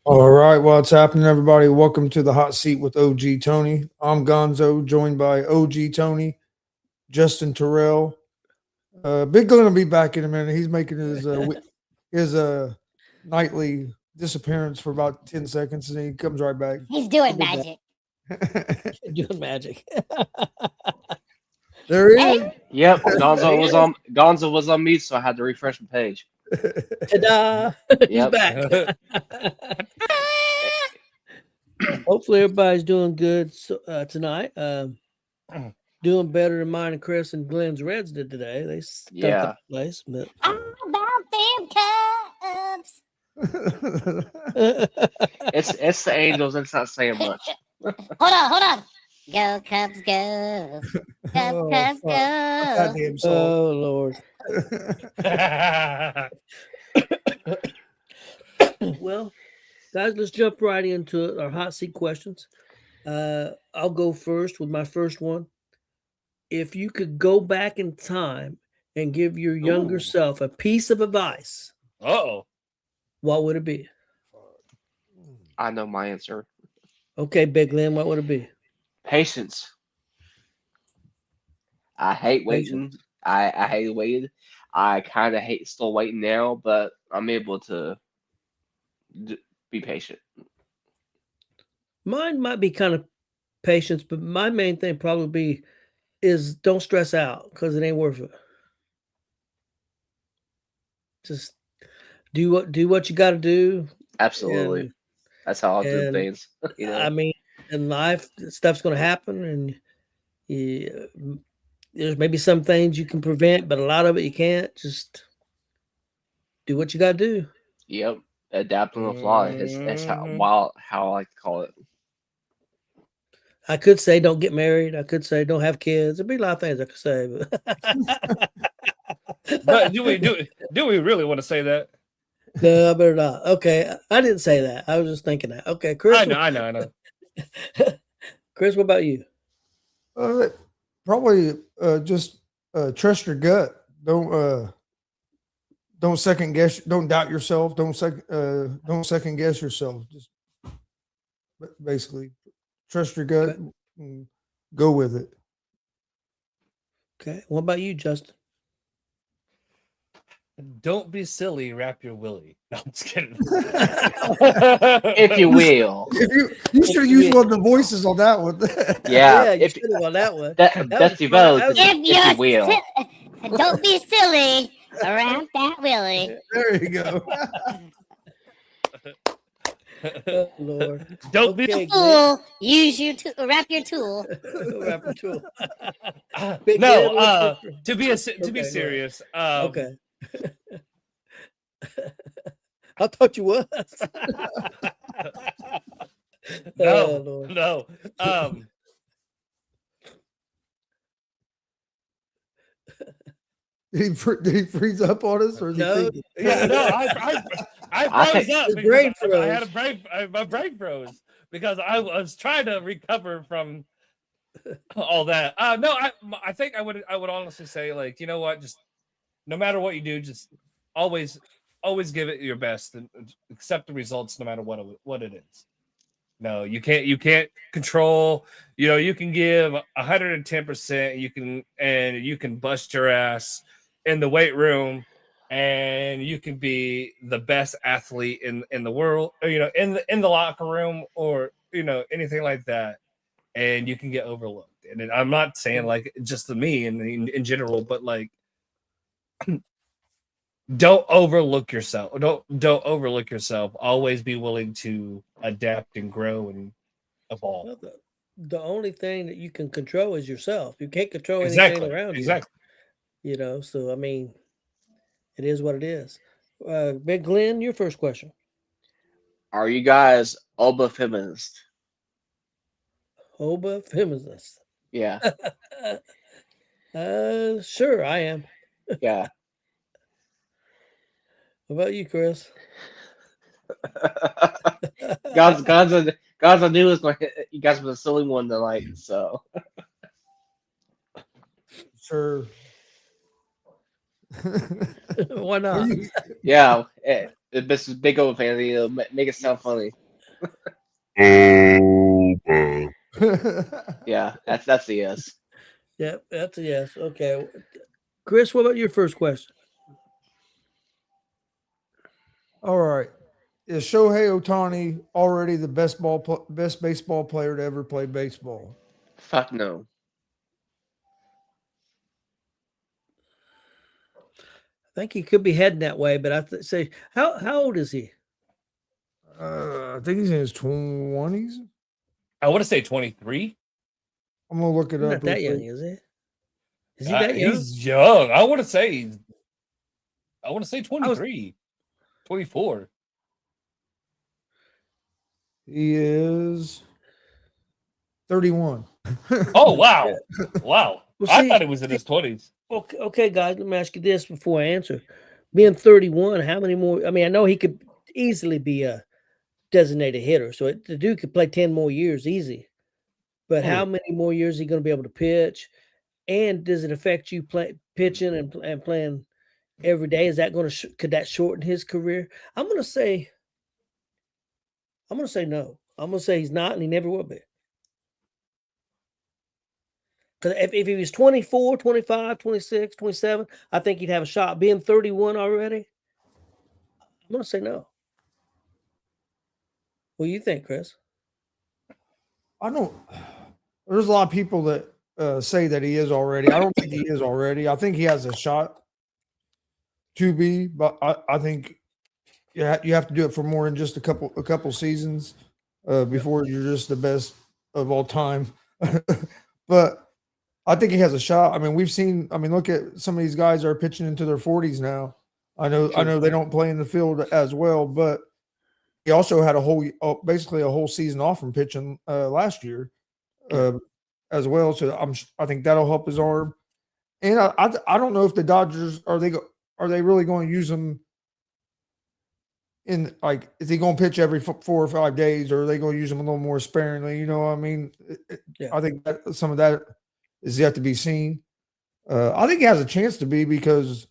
All right, what's happening, everybody? Welcome to the hot seat with OG Tony. I'm Gonzo, joined by OG Tony, Justin Terrell. Big Glenn will be back in a minute. He's making his nightly disappearance for about 10 seconds, and he comes right back. He's I'll doing be back. magic. Doing magic. There he Hey, is. Yep, There he is. Gonzo was on mute, so I had to refresh the page. Ta-da! He's Yep. back. Eh, Hopefully everybody's doing good tonight. Doing better than mine and Chris and Glenn's Reds did today. They stunk up Yeah. the place, but how about them Cubs? It's the Angels. It's not saying much. Hold on. Go Cubs, go. Cubs, Oh, Cubs, fuck. go. Goddamn song. oh Lord. Well, guys, let's jump right into it. Our hot seat questions. I'll go first with my first one. If you could go back in time and give your younger Ooh. self a piece of advice, Oh, what would it be? I know my answer. Okay, Big Lynn, what would it be? Patience. I hate Patience. waiting. I hate waiting. I kind of hate still waiting now, but I'm able to be patient. Mine might be kind of patience, but my main thing probably be is don't stress out because it ain't worth it. Just do what you got to do, Absolutely. and That's how I'll do and things. You I know. mean, in life, stuff's going to happen, and there's maybe some things you can prevent, but a lot of it you can't. Just do what you got to do. Yep. Adapt on the fly is Mhm. how I like to call it. I could say don't get married. I could say don't have kids. There'd be a lot of things I could say, but do we really want to say that? no, I better not. Okay, I didn't say that. I was just thinking that. Okay, Chris. I know. Chris, what about you? Uh, Probably just trust your gut. Don't second guess. Don't doubt yourself. Don't second guess yourself. Just basically trust your gut. Okay. And go with it. Okay. What about you, Justin? Don't be silly. Wrap your willy. No, I'm just kidding. If you will. You should have used one of the voices on that one. Yeah. Yeah, you If should have on that one. that That was that's the fun. vote. That was If If you will. don't be silly around that Willie. There you go. oh, Lord. Don't be Okay, Glenn. Tool, use your wrap your tool. Rapper tool. Big no. Glenn, what's your- To be Okay, go ahead. serious. Okay. I thought you was. No, Oh, Lord. no. Did he freeze up on us, or is he No. thinking? Yeah, no. I I froze think up His because brain I had froze. my brain froze because I was trying to recover from all that. No, I think I would honestly say, like, you know what, just no matter what you do, just always give it your best and accept the results no matter what it is. No, you can't control. You can give 110%. You can bust your ass in the weight room, and you can be the best athlete in the world. Or, in the locker room, or anything like that, and you can get overlooked. And I'm not saying like just to me and in general, but like don't overlook yourself. Don't overlook yourself. Always be willing to adapt and grow and evolve. Well, the only thing that you can control is yourself. You can't control anything Exactly. around you. Exactly. So I mean, it is what it is. Big Glenn, your first question. Are you guys Oba feminist? Hoba feminist. Yeah. Sure, I am. Yeah. What about you, Chris? God's I knew was going. You guys were the silly one tonight. So Sure. Why Are not? you- yeah. This is big old fan. Make it sound funny. Yeah, that's a yes. Yeah, that's a yes. Okay. Chris, what about your first question? All right. Is Shohei Ohtani already the best baseball player to ever play baseball? Fuck no. I think he could be heading that way, but say, how old is he? I think he's in his 20s. I want to say 23. I'm gonna look it He's up. not that real young, quick. is he? Is he that young? He's young. I want to say 23, 24. He is 31. Oh wow, wow! Well, I see- thought he was in his 20s. Okay, guys, let me ask you this before I answer. Being 31, how many more? I mean, I know he could easily be a designated hitter, so the dude could play 10 more years easy. But how many more years is he going to be able to pitch? And does it affect you pitching and playing every day? Is that going to could that shorten his career? I'm going to say no. I'm going to say he's not, and he never will be. Because if he was 24, 25, 26, 27, I think he'd have a shot. Being 31 already, I'm going to say no. What do you think, Chris? I don't. There's a lot of people that say that he is already. I don't think he is already. I think he has a shot to be, but I think you have to do it for more than just a couple seasons before you're just the best of all time. But I think he has a shot. I mean, we've seen. I mean, look at some of these guys are pitching into their 40s now. I know they don't play in the field as well, but he also had basically a whole season off from pitching last year as well. So I think that'll help his arm. And I don't know if the Dodgers are they really going to use him in, like, is he going to pitch every 4 or 5 days, or are they going to use him a little more sparingly? You know what I mean? I think that some of that is yet to be seen. I think he has a chance to be, because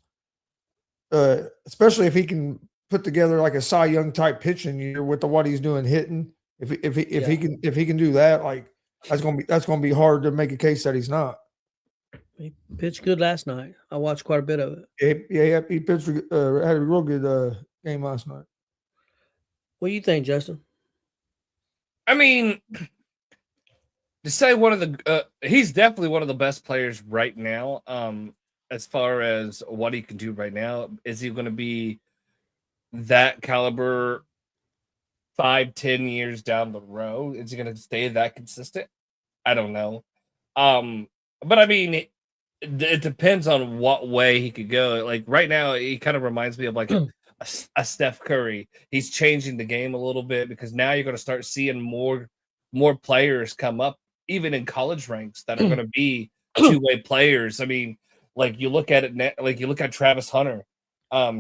especially if he can put together like a Cy Young type pitching year with what he's doing hitting. If he can do that, like, that's gonna be hard to make a case that he's not. He pitched good last night. I watched quite a bit of it. Yeah, he pitched had a real good game last night. What do you think, Justin? I mean, to say one of the he's definitely one of the best players right now. As far as what he can do right now, is he going to be that caliber 5-10 years down the road? Is he going to stay that consistent? I don't know. But I mean, it depends on what way he could go. Like right now, he kind of reminds me of like a Steph Curry. He's changing the game a little bit, because now you're going to start seeing more players come up, even in college ranks, that are going to be two-way players. I mean, like you look at it, like you look at Travis Hunter.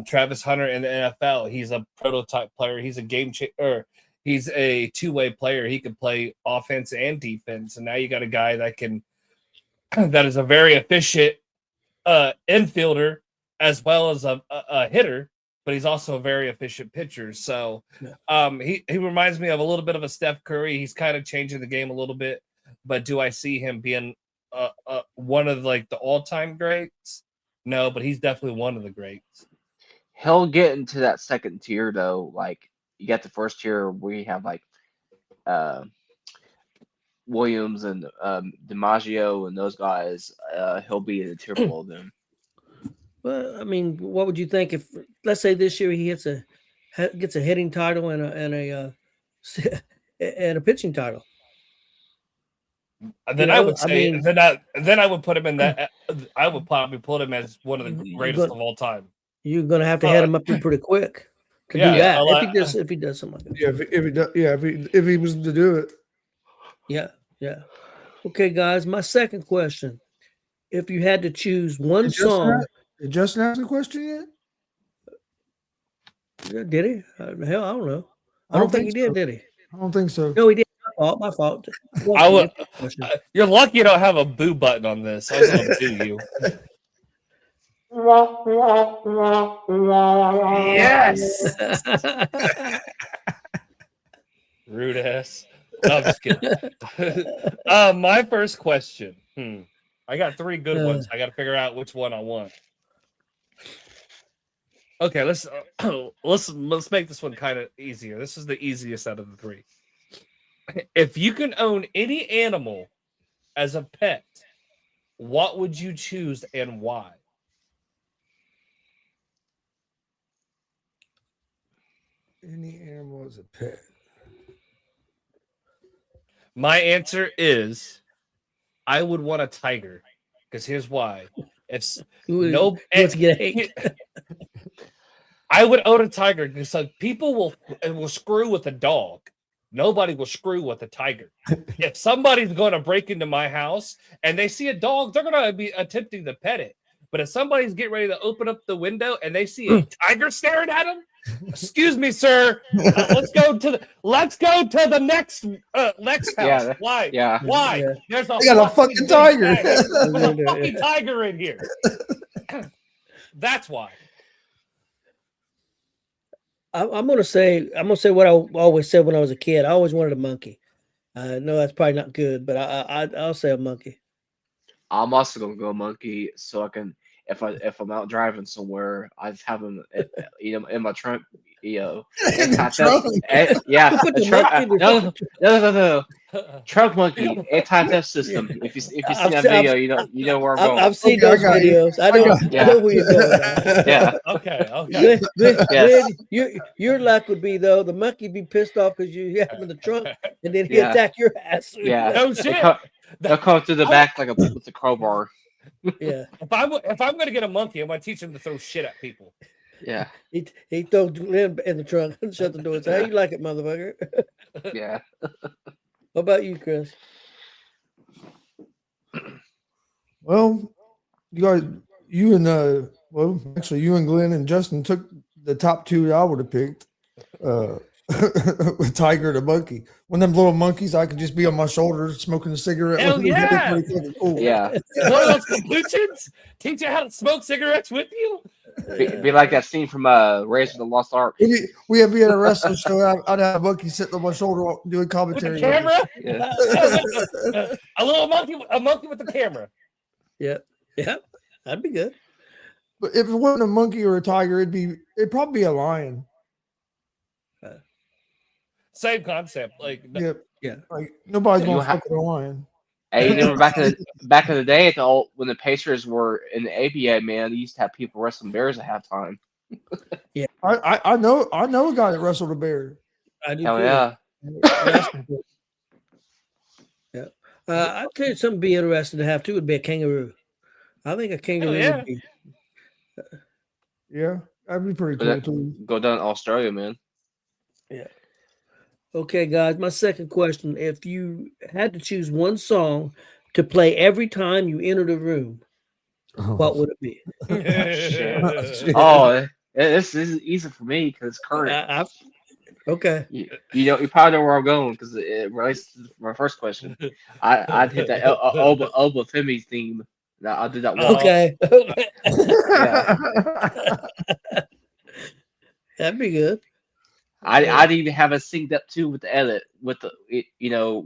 Travis Hunter in the NFL, he's a prototype player. He's a game changer. He's a two-way player. He can play offense and defense. And now you got a guy that is a very efficient infielder as well as a hitter, but he's also a very efficient pitcher. So he reminds me of a little bit of a Steph Curry. He's kind of changing the game a little bit, but do I see him being one of like the all-time greats? No, but he's definitely one of the greats. He'll get into that second tier though. Like you got the first tier where you have like Williams and DiMaggio and those guys. He'll be in the tier below them. Well, I mean, what would you think if, let's say, this year he gets a hitting title and a pitching title? And then I would say, then I would put him in that. I would probably put him as one of the greatest of all time. You're going to have to head him up there pretty quick to do that. If he does something like that. If he was to do it. Yeah. Okay, guys, my second question. If you had to choose one song. Did Justin ask a question yet? Did he? Hell, I don't know. I don't think he did he? I don't think so. No, he did. My fault. You're lucky you don't have a boo button on this. I was going to boo you. Yes. Rude ass. No, I'm just kidding. My first question. I got three good ones. I got to figure out which one I want. Okay, let's make this one kind of easier. This is the easiest out of the three. If you can own any animal as a pet, what would you choose and why? Any animal as a pet. My answer is I would want a tiger. Because here's why. If no, Let's get hate. I would own a tiger because people will screw with a dog. Nobody will screw with a tiger. If somebody's going to break into my house and they see a dog, they're going to be attempting to pet it. But if somebody's getting ready to open up the window and they see a tiger staring at them, excuse me, sir. Let's go to the next house. Yeah, Why? yeah. Why? Yeah. There's They got a fucking tiger. There's a fucking tiger in here. That's why. I'm gonna say what I always said when I was a kid. I always wanted a monkey. I know that's probably not good, but I'll say a monkey. I'm also gonna go monkey, so I can if I'm out driving somewhere, I just have them, in my trunk, In and the tie trunk. yeah, Put a the trunk. monkey in your No. Trunk monkey, anti-theft system. If you see that video, you know where I'm going. I've seen Okay, I those got you. videos. I know where you're going. Now. Yeah, Okay. Glenn, your luck would be though the monkey would be pissed off because you have him in the trunk, and then he Yeah. attack your ass. yeah. No shit. They'll come through the back with a crowbar. Yeah. If I'm gonna get a monkey, I'm gonna teach him to throw shit at people. Yeah, He throws Glenn in the trunk and shut the door and say, "How you like it, motherfucker?" yeah. What about you, Chris? Well, you and Glenn and Justin took the top two I would have picked. With Tiger and a monkey. One of them little monkeys I could just be on my shoulder smoking a cigarette. Hell with. That'd yeah. be pretty fucking cool. Yeah. One of those completions? Teach you how to smoke cigarettes with you? Be like that scene from Raiders of the Lost Ark. We'd be at a wrestling show. I'd have a monkey sitting on my shoulder doing With commentary. the camera? Yeah. A monkey with the camera. Yeah, that'd be good. But if it wasn't a monkey or a tiger, it'd probably be a lion. Same concept. Like Yeah. Like nobody's You gonna ha- fuck with a lion. Hey, you know, back in the day, when the Pacers were in the ABA, man, they used to have people wrestling bears at halftime. I know a guy that wrestled a bear. I do Hell too. yeah. Yeah. I'd tell you something be interesting to have too would be a kangaroo. I think a kangaroo yeah. would be. Yeah, that'd be pretty But cool that- too. Go down to Australia, man. Yeah. Okay, guys. My second question: if you had to choose one song to play every time you entered a room, what would it be? Shit. Oh, this is easy for me because it's current. Okay. You probably know where I'm going because it relates to my first question. I'd hit that Oba Femi theme. I did that one. Okay. Yeah. That'd be good. I'd even have it synced up too with the edit with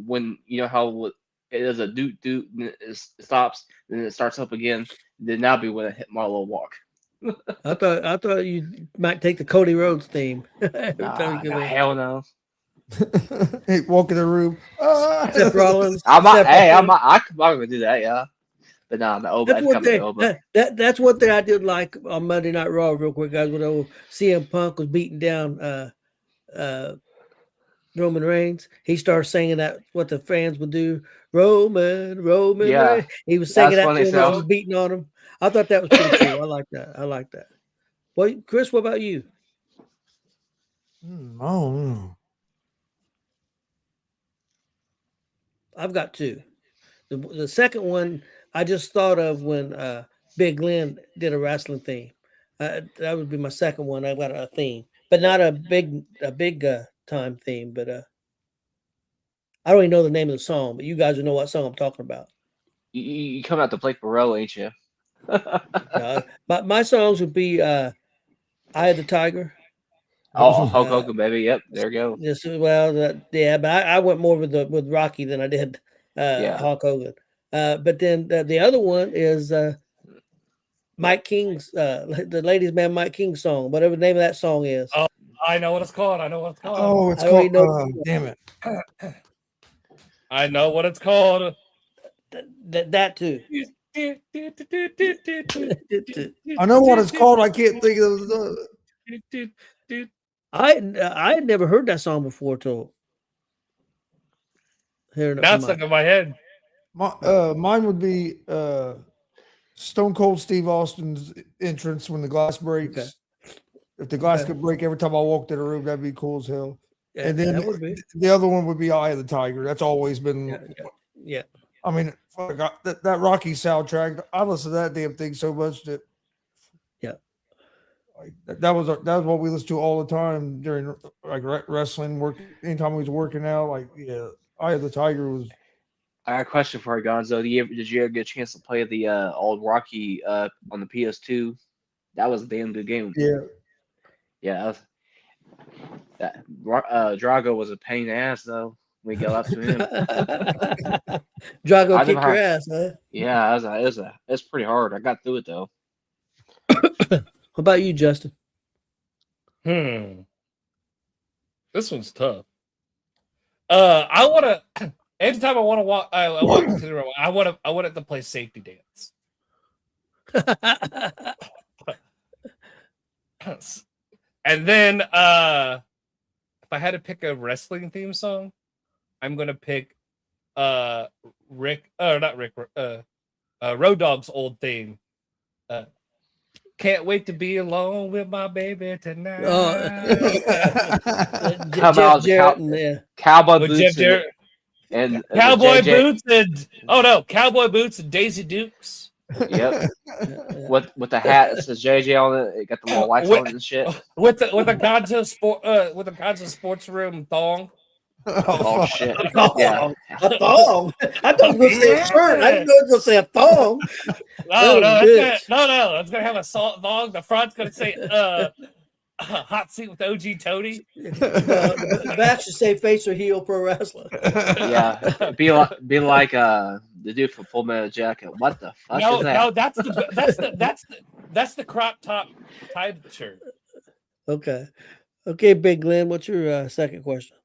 when how it does a doot doot and it stops then it starts up again. Then that'll be when I hit my little walk. I thought you might take the Cody Rhodes theme. Every time you go in. Hell no. Hey, walk in the room. Seth Rollins. I'm Seth gonna do that, yeah. But no, the Oba. That's one thing I did like on Monday Night Raw, real quick, guys. When old CM Punk was beating down Roman Reigns, he started singing that what the fans would do. Roman Yeah. Reigns. He was singing That's that funny to as him as hell. he was beating on him. I thought that was pretty cool. I like that. Well, Chris, what about you? I don't know. I've got two. The second one I just thought of when Big Glenn did a wrestling theme. That would be my second one. I've got a theme, but not a big time theme. But I don't even know the name of the song. But you guys will know what song I'm talking about. You come out to Blake Burrell, ain't you? My songs would be Eye of the Tiger. Oh, Hulk Hogan, baby. Yep, there you go. Just yeah, but I went more with Rocky than I did Yeah. Hulk Hogan. But then the other one is Mike King's the Ladies Man Mike King song, whatever the name of that song is. Oh, I know what it's called. I know what it's called. Oh, it's I already called. know. Damn it! I know what it's called. That too. I know what it's called. I can't think of the. I had never heard that song before till hearing it. Now from it's stuck in my head. Mine would be Stone Cold Steve Austin's entrance when the glass breaks. Okay. If the glass Okay. could break every time I walked in a room, that'd be cool as hell. Yeah, And then that would be. the other one would be Eye of the Tiger. That's always been. Yeah. I mean, fuck, that Rocky soundtrack. I listen to that damn thing so much that. Yeah. Like, that was what we listened to all the time during like wrestling work. Anytime we was working out, like Eye of the Tiger was. I got a question for you, Gonzo. Did you ever get a chance to play the old Rocky on the PS2? That was a damn good game. Yeah. Yeah. Drago was a pain in the ass though. We got up to him. Drago I kicked never your had- ass, huh? Yeah, it's pretty hard. I got through it though. What about you, Justin? This one's tough. I want to. Anytime I want to walk, I walk into the room. I want it to play Safety Dance. And then, if I had to pick a wrestling theme song, I'm gonna pick Road Dogg's old theme. Can't wait to be alone with my baby tonight. How about Jeff Jarrett Cowboy With Boots Jeff Jarrett, and Cowboy JJ Boots and Cowboy Boots and Daisy Dukes. Yep. With the hat that says JJ on it, it got the little lights on it and shit. With a Gonzo Sports Room thong. Oh shit! Yeah. A thong. I thought you were going to say a shirt. I didn't know you were going to say a thong. No, Bitch. it's gonna have a thong. The front's gonna say hot seat with OG Tony. The back should say face or heel pro wrestler. Yeah. Be like the dude from Full Metal Jacket. What the fuck is that? No, that's the crop top tied shirt. Okay, Big Glenn. What's your second question?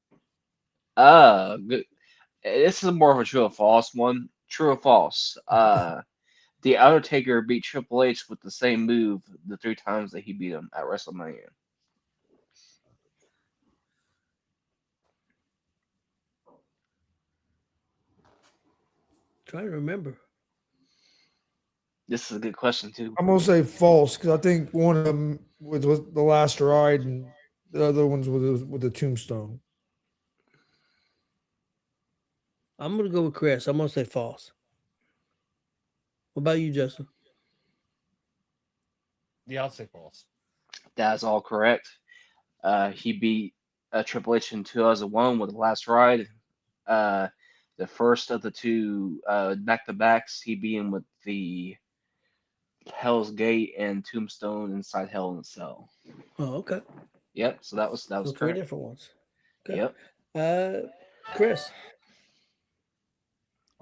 Good. This is more of a true or false one. True or false? The Undertaker beat Triple H with the same move the 3 times that he beat him at WrestleMania. Trying to remember. This is a good question too. I'm gonna say false because I think one of them was the last ride, and the other ones with the tombstone. I'm gonna go with Chris. I'm gonna say false. What about you, Justin? Yeah, I'll say false. That's all correct. He beat Triple H in 2001 with the last ride. The first of the 2 back-to-backs, he beat him with the Hell's Gate and Tombstone inside Hell in a Cell. Oh, okay. Yep. So that was So 3 correct. different ones. Okay. Yep. Chris.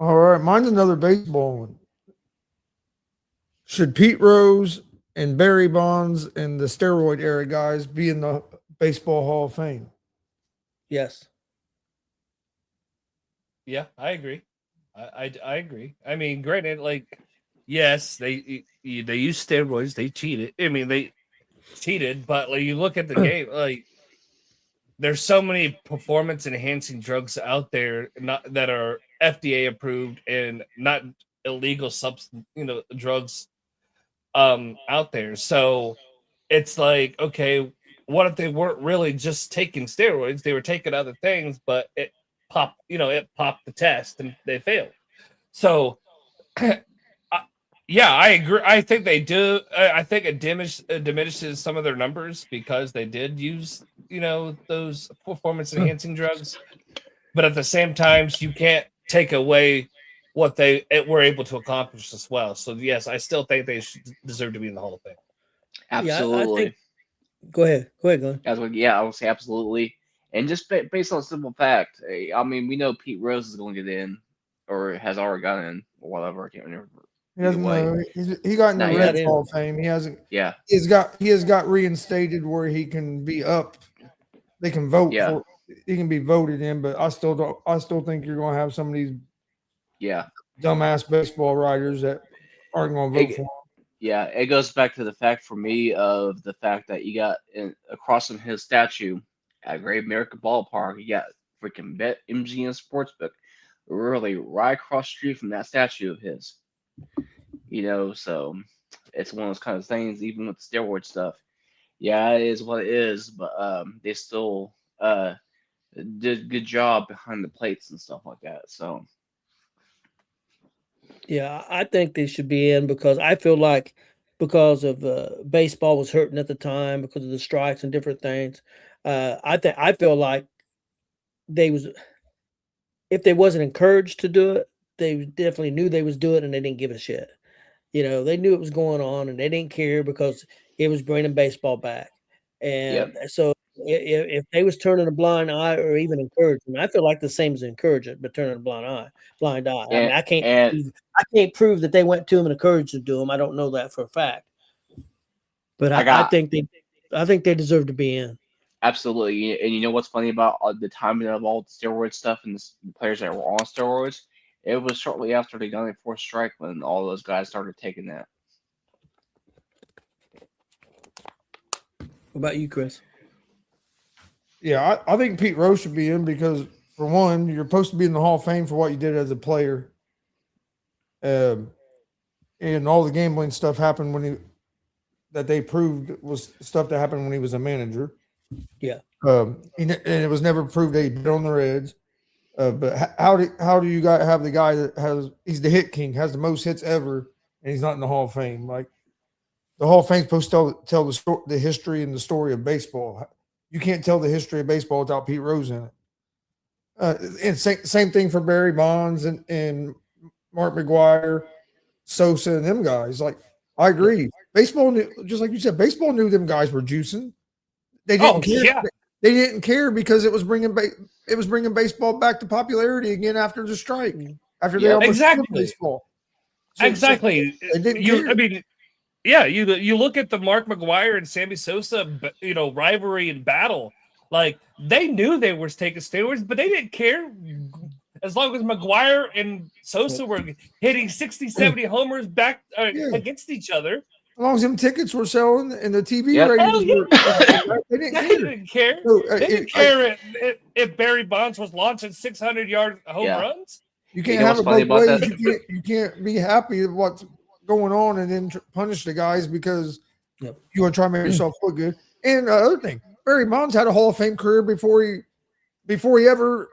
All right, mine's another baseball one. Should Pete Rose and Barry Bonds and the steroid era guys be in the Baseball Hall of Fame? Yes. Yeah, I agree. I agree. I mean, granted, like, yes, they use steroids. They cheated. I mean, they cheated, but like you look at the game, like there's so many performance enhancing drugs out there that are FDA approved and not illegal substance, drugs out there. So it's like, okay, what if they weren't really just taking steroids? They were taking other things, but it popped the test and they failed. So yeah, I agree. I think they do. I think it diminishes some of their numbers because they did use, those performance enhancing drugs. But at the same time, you can't take away what they were able to accomplish as well. So yes, I still think they deserve to be in the Hall of Fame. Absolutely. I think. Go ahead, Glenn. I would say absolutely. And just based on a simple fact, I mean, we know Pete Rose is going to get in, or has already gotten in, or whatever. I can't remember. He doesn't know. He got in the Not Reds yet. Hall of Fame. He hasn't. Yeah, He has got reinstated where he can be up. They can vote Yeah. for. He can be voted in, but I still don't. I still think you're going to have some of these yeah. dumbass baseball writers that aren't going to vote for him. Yeah, it goes back to the fact for me of the fact that you got across from his statue at Great American Ballpark, you got freaking Bet MGM Sportsbook, really right across the street from that statue of his. So it's one of those kind of things. Even with the steroid stuff, yeah, it is what it is. But they still did a good job behind the plates and stuff like that. So Yeah, I think they should be in because I feel like because of baseball was hurting at the time because of the strikes and different things. I feel like they was if they wasn't encouraged to do it, they definitely knew they was doing it and they didn't give a shit. They knew it was going on and they didn't care because it was bringing baseball back. And so if they was turning a blind eye or even encouraging, I feel like the same as encouraging, but turning a blind eye. I mean, I can't prove that they went to him and encouraged to do him. I don't know that for a fact, but I think they deserve to be in. Absolutely, and you know what's funny about the timing of all the steroid stuff and the players that were on steroids? It was shortly after they got their fourth strike when all those guys started taking that. What about you, Chris? Yeah, I think Pete Rose should be in because, for one, you're supposed to be in the Hall of Fame for what you did as a player. And all the gambling stuff happened that they proved was stuff that happened when he was a manager. Yeah. And it was never proved that he bet on the Reds. But how do you guys have the guy that he's the hit king, has the most hits ever, and he's not in the Hall of Fame? Like, the Hall of Fame's supposed to tell the history and the story of baseball. You can't tell the history of baseball without Pete Rose in it. And same thing for Barry Bonds and Mark McGwire, Sosa, and them guys. Like, I agree. Baseball, just like you said, baseball knew them guys were juicing. They didn't care. Yeah. They didn't care because it was bringing baseball back to popularity again after the strike. After they almost killed baseball. Exactly. They didn't care. I mean, yeah, you look at the Mark McGwire and Sammy Sosa, rivalry and battle. Like, they knew they were taking steroids, but they didn't care as long as McGwire and Sosa were hitting 60, 70 homers back against each other. As long as them tickets were selling and the TV ratings were, they didn't care. They didn't care if Barry Bonds was launching 600-yard home runs. You can't have it both ways. You can't be happy with what's going on and then punish the guys because you want to try to make yourself look good. And other thing, Barry Bonds had a Hall of Fame career before he ever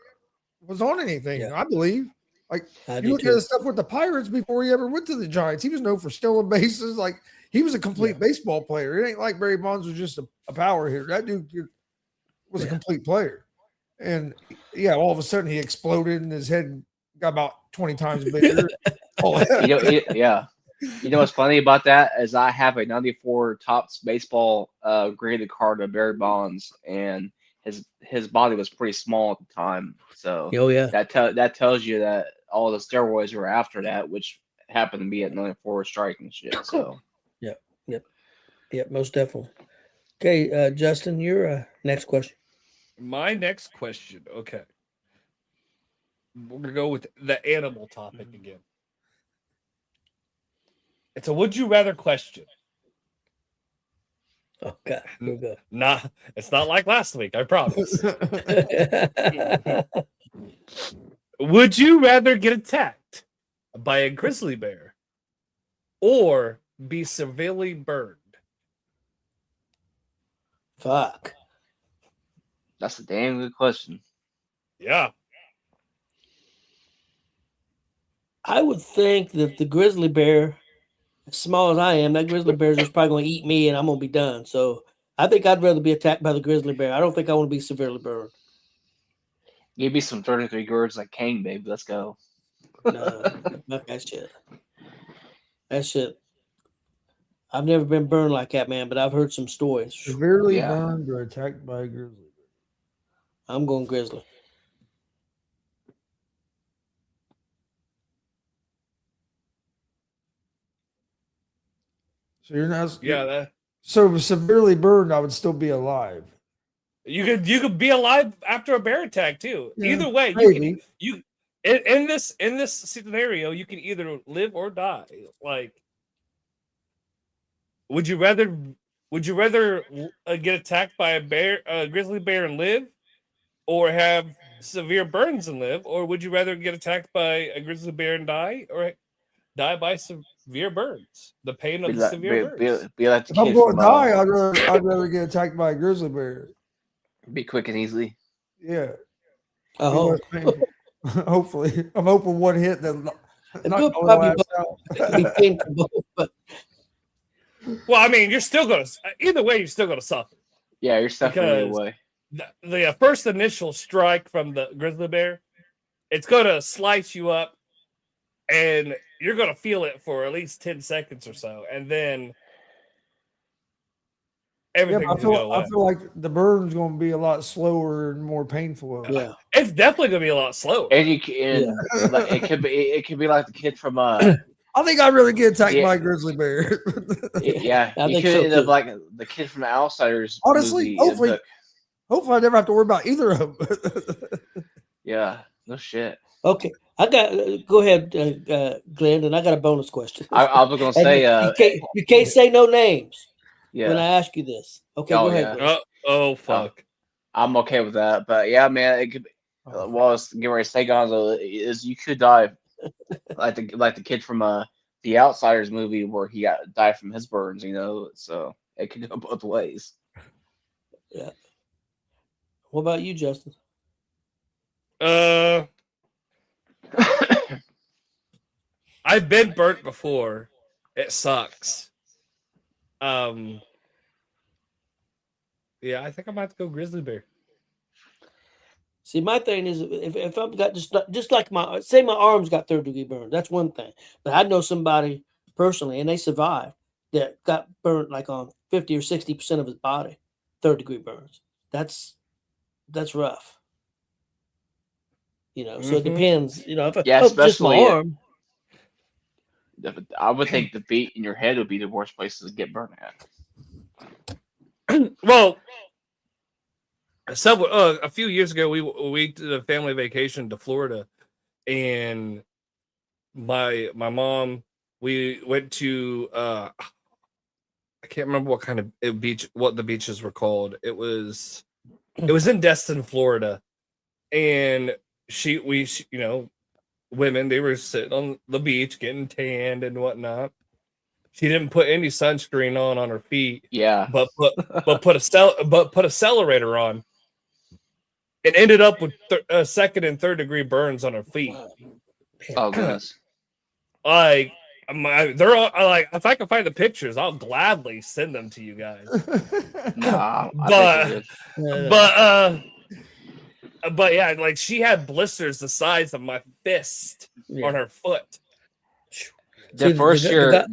was on anything. I believe. Like, you look at the stuff with the Pirates before he ever went to the Giants. He was known for stealing bases. Like, he was a complete baseball player. It ain't like Barry Bonds was just a power hitter. That dude was a complete player. And all of a sudden he exploded and his head got about 20 times bigger. You know what's funny about that is I have a 94 Topps baseball graded card of Barry Bonds, and his body was pretty small at the time. So that tells you that all the steroids were after that, which happened to be at 94 strike and shit. So Yep, most definitely. Okay, Justin, your next question. My next question. Okay. We're going to go with the animal topic again. It's a would you rather question. Okay, we're good. It's not like last week, I promise. Would you rather get attacked by a grizzly bear or be severely burned? Fuck. That's a damn good question. Yeah. I would think that the grizzly bear, as small as I am, that grizzly bear is just probably going to eat me and I'm going to be done. So I think I'd rather be attacked by the grizzly bear. I don't think I want to be severely burned. Give me some 33 girds like Kane, baby. Let's go. No, fuck that shit. That shit. I've never been burned like that, man, but I've heard some stories. Severely Yeah. burned or attacked by a grizzly bear. I'm going grizzly. So you're not. Yeah, that, So severely burned, I would still be alive. you could be alive after a bear attack too. Yeah, Either way, maybe. you in this scenario, you can either live or die. Like, would you rather get attacked by a grizzly bear and live, or have severe burns and live, or would you rather get attacked by a grizzly bear and die, or die by severe burns? The pain of Be the like, severe burns. be like the If I'm kid going from to die, I'd rather get attacked by a grizzly bear. Be Quick and Easily. Yeah. I Be hope. less painful. Hopefully, I'm hoping one hit that not It going could to probably last out. It could be painful, both, but Well, I mean, you're still gonna either way. You're still gonna suffer. Yeah, you're suffering Because- away. The first initial strike from the grizzly bear, it's gonna slice you up, and you're gonna feel it for at least 10 seconds or so, and then Yeah, everything's but gonna go I away. feel like the burn's going to be a lot slower and more painful. yeah. It's definitely gonna be a lot slower. And you can, like, it could be like the kid from I think I'd rather get attacked Yeah. by a grizzly bear. yeah, I you think could so, end up too. like the kid from the Outsiders. Honestly, movie, hopefully- but- Hopefully, I never have to worry about either of them. yeah, no shit. Okay. I got go ahead, Glenn, and I got a bonus question. I was gonna And say, you can't say no names yeah, when I ask you this. Okay, Oh, go ahead. yeah. Glenn. Oh fuck! I'm okay with that. But yeah, man, it could. Well, I was getting ready to say, Gonzo, is you could die like the kid from the Outsiders movie where he died from his burns. You know, so it could go both ways. What about you, Justin? I've been burnt before. It sucks. Yeah, I think I might have to go grizzly bear. See, my thing is, if I've got just like my arms got 3rd-degree burns, that's one thing. But I know somebody personally, and they survived, that got burnt like on 50 or 60% of his body, 3rd-degree burns. That's rough. You know, so it Mhm. depends. You know, if Yeah, just my especially, arm. I would think the beat in your head would be the worst place to get burnt at. Well, a few years ago, we did a family vacation to Florida, and my mom, we went to I can't remember what kind of beach, what the beaches were called. It was in Destin, Florida, and women, they were sitting on the beach getting tanned and whatnot. She didn't put any sunscreen on her feet, Yeah, but put accelerator on, and ended up with 2nd and 3rd-degree burns on her feet. oh goodness. Like, they're all, like, if I can find the pictures, I'll gladly send them to you guys. Nah, But- I think it is. But yeah, like, she had blisters the size of my fist Yeah. on her foot. The See, first the year, guy-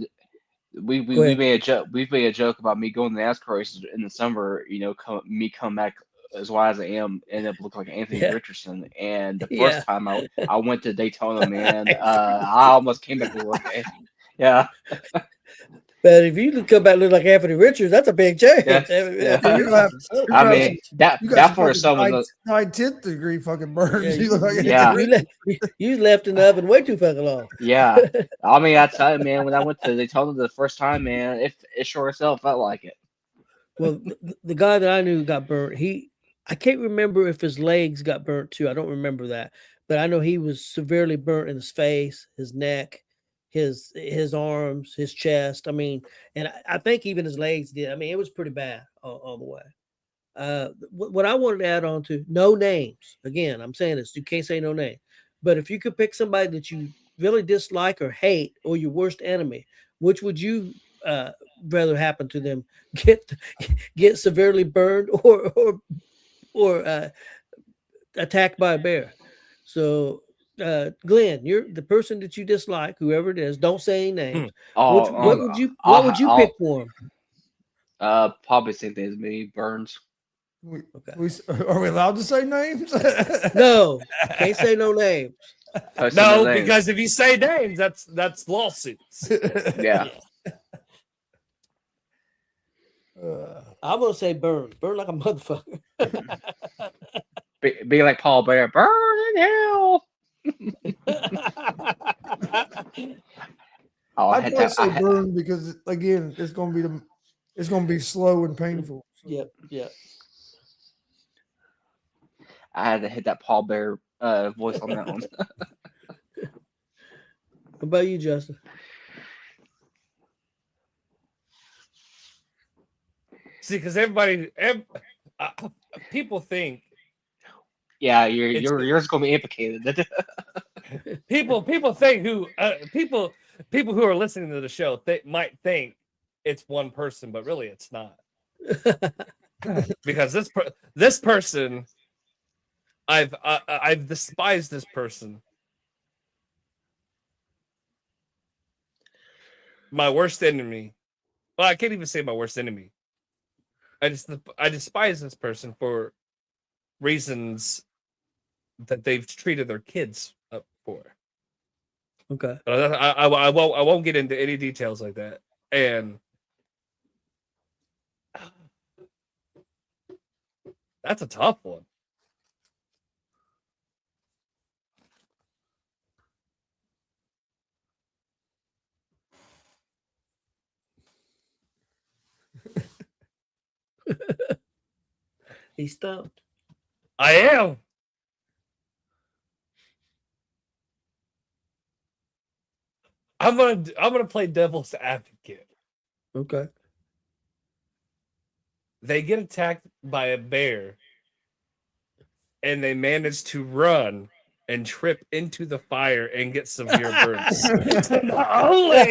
we Go ahead. made a joke. We've made a joke about me going to NASCAR races in the summer. You know, come back as wide as I am, end up looking like Anthony Yeah. Richardson. And the Yeah. first time I went to Daytona, man, I almost came back to work. Yeah, But if you come back and look like Anthony Richards, that's a big change. Yeah. You don't have- I mean that you got that for some some fucking was 9/10 degree fucking burns. Yeah, You look like Yeah. you left in the oven way too fucking long. yeah. I mean, I tell you, man, when I went to Daytona the first time, man, it sure as hell felt like it. Well, the guy that I knew got burnt. I can't remember if his legs got burnt too. I don't remember that, but I know he was severely burnt in his face, his neck, his arms, his chest. I mean, and I think even his legs did. I mean, it was pretty bad all the way. What I wanted to add on to, no names. Again, I'm saying this, you can't say no name. But if you could pick somebody that you really dislike or hate, or your worst enemy, which would you rather happen to them? Get severely burned or attacked by a bear? So Glenn, you're the person that you dislike, whoever it is. Don't say any names. Oh, What would you pick for him? Probably same thing as me, Burns. Okay. Are we allowed to say names? No, can't say no names. Post No, some names. because if you say names, that's lawsuits. Yeah. I'm gonna say burn like a motherfucker. Be like Paul Bear, burn in hell. Oh, I I'd had probably that. say burn because again, it's gonna be slow and painful. So. Yep. I had to hit that Paul Bear voice on that one. What about you, Justin? See, because people think Yeah, It's- yours gonna be implicated. people think people who are listening to the show might think it's one person, but really it's not. Because this person, I've despised this person. My worst enemy. Well, I can't even say my worst enemy. I despise this person for reasons that they've treated their kids up for. Okay. But I won't get into any details like that. And that's a tough one. He's stumped. I am. I'm gonna play devil's advocate. Okay. They get attacked by a bear, and they manage to run and trip into the fire and get severe burns. So not only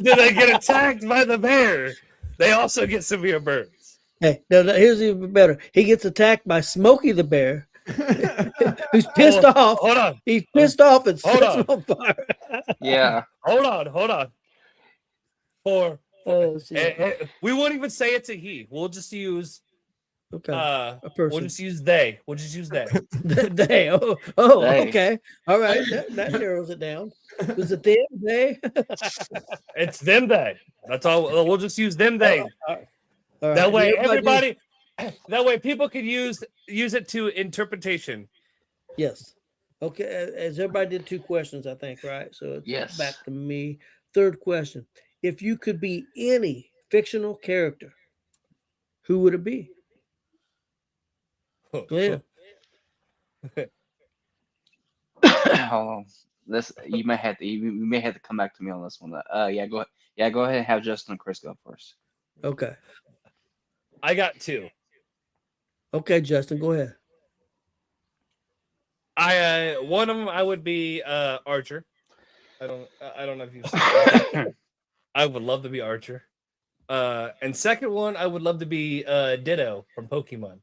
do they get attacked by the bear, they also get severe burns. Hey, no, here's even better. He gets attacked by Smokey the Bear, who's pissed off. Hold on. He's pissed off and Hold sets him on fire. Yeah. Hold on. Oh, shit. We won't even say it's a he. We'll just use Okay. a person. We'll just use they. They. Oh, They. okay. All right. That narrows it down. Was it them? They? It's them they. That's all. We'll just use them they. All right. That way, Everybody- that way people can use it to interpretation. Yes. Okay. As everybody did 2 questions, I think, right? So it's Yes. back to me. Third question. If you could be any fictional character, who would it be? Glenn. Hold on. This you may have to come back to me on this one. Yeah, go ahead. Yeah, go ahead and have Justin and Chris go first. Okay. I got 2. Okay, Justin, go ahead. One of them I would be Archer. I don't know if you've seen that. I would love to be Archer. And second one, I would love to be Ditto from Pokemon,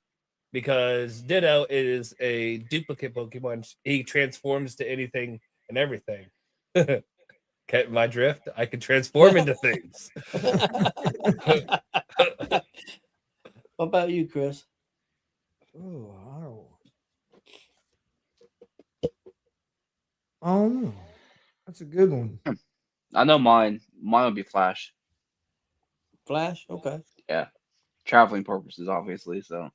because Ditto is a duplicate Pokemon. He transforms to anything and everything. Get my drift? I can transform into things. What about you, Chris? Oh, I don't know. That's a good one. I know mine. Mine would be Flash. Flash? Okay. Yeah, traveling purposes, obviously. So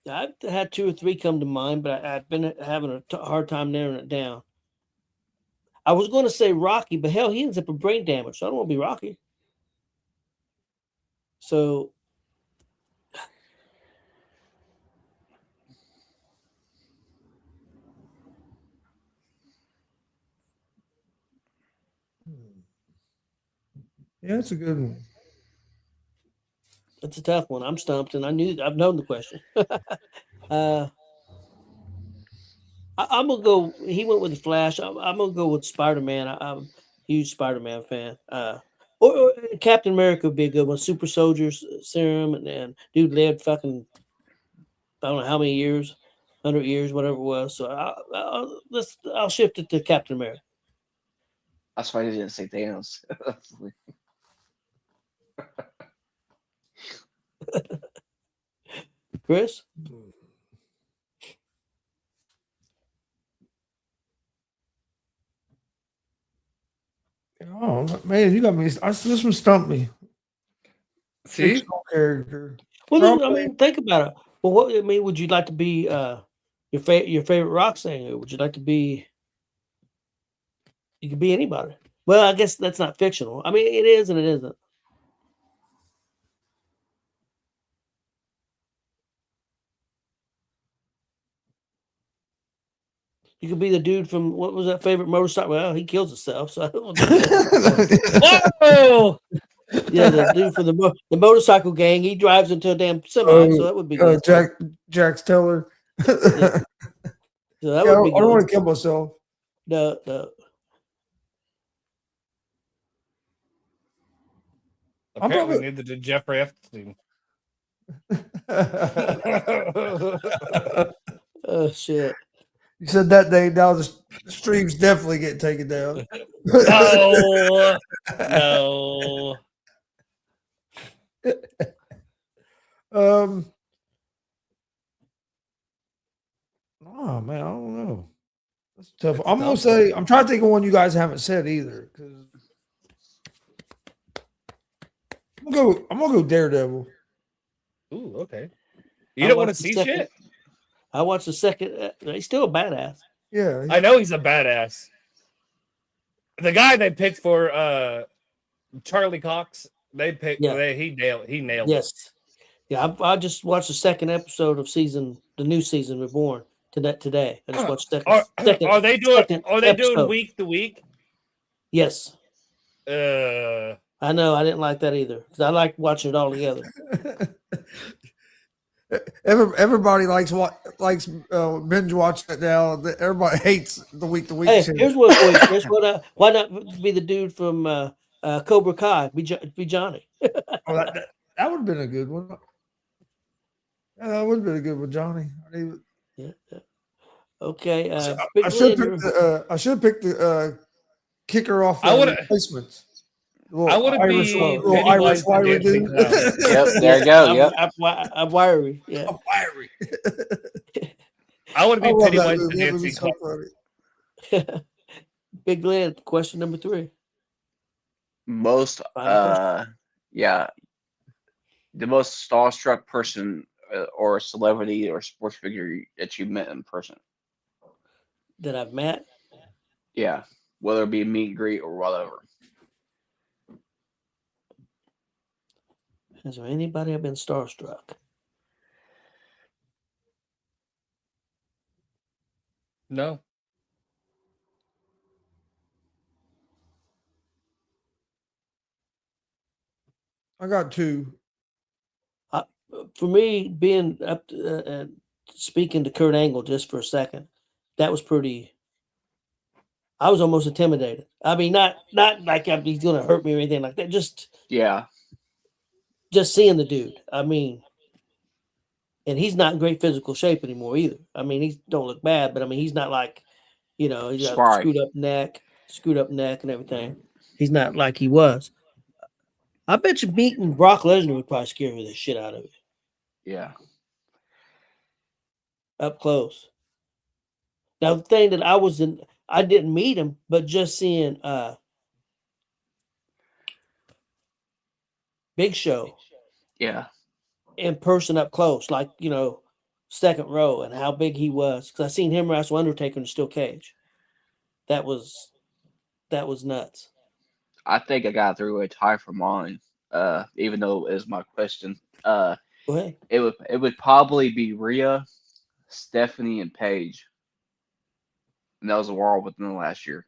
I've had 2 or 3 come to mind, but I've been having a hard time narrowing it down. I was going to say Rocky, but hell, he ends up with brain damage, so I don't want to be Rocky. So Yeah, that's a good one. it's a tough one. I'm stumped, and I've known the question. I'm gonna go. He went with the Flash. I'm gonna go with Spider-Man. I'm a huge Spider-Man fan. Or Captain America would be a good one. Super Soldier Serum, and dude lived fucking I don't know how many years. 100 years, whatever it was. So I'll shift it to Captain America. That's why I didn't say Thanos. Chris? Oh man, you got me. This one stumped me. See, Fictional character. Well, then, I Probably- mean, think about it. Well, what I mean, would you like to be your favorite rock singer? Would you like to be? You could be anybody. Well, I guess that's not fictional. I mean, it is and it isn't. You could be the dude from what was that favorite motorcycle? Well, he kills himself, so I don't know. whoa! Yeah, the dude from the motorcycle gang. He drives into a damn semi, so that would be good. Jax Teller. Yeah. So that Yeah, would be I don't want good. to kill myself. No. Apparently, probably- neither did Jeffrey Epstein. Oh shit. You said that day. Now the stream's definitely getting taken down. No, no. Oh man, I don't know. That's tough. That's I'm gonna tough. say I'm trying to think of one you guys haven't said either. I'm gonna go Daredevil. Ooh, okay. You I don't want to watched the see second- shit? I watched the second. He's still a badass. Yeah, I know he's a badass. The guy they picked for Charlie Cox, they picked. Yeah. He nailed it. Yes. Yeah, I just watched the second episode of the new season Reborn today. I just watched second. Are they doing? second Are they doing episode. week to week? Yes, I I know. I didn't like that either because I like watching it all together. everybody likes binge watching it now. Everybody hates the week to week. Hey, here's one for you, Chris. Why not be the dude from Cobra Kai? Be Johnny. that would have been a good one. Yeah, that would have been a good one, Johnny. Yeah. Okay. I should pick the kicker off. I would've- replacements. I would've Irish, be little Pennywise Irish the wiry Dancing dude. Clown. Yep, there you go. Yep. I'm wiry. Yeah. Wiry. I would I be love that Pennywise the movie. That movie's Dancing so Clown. funny. Big Glenn, question number 3. Most, Final yeah, the most starstruck person or celebrity or sports figure that you met in person. That I've met. Yeah, whether it be a meet and greet or whatever. Has there anybody I've been starstruck? No. I got 2. For me, being up to, speaking to Kurt Angle just for a second, that was pretty. I was almost intimidated. I mean, not like he's going to hurt me or anything like that. Just Yeah, seeing the dude. I mean, and he's not in great physical shape anymore either. I mean, he don't look bad, but I mean, he's not like, he's got a Spry. screwed up neck and everything. He's not like he was. I bet you meeting Brock Lesnar would probably scare the shit out of you yeah. up close. Now, the thing that I didn't meet him, but just seeing Big Show Yeah. in person up close, like, second row, and how big he was. Because I seen him wrestle Undertaker in a steel cage. That was nuts. I think I got through a tie for mine. Even though it is my question. Go ahead. It would probably be Rhea, Stephanie, and Paige. And that was a war within the last year.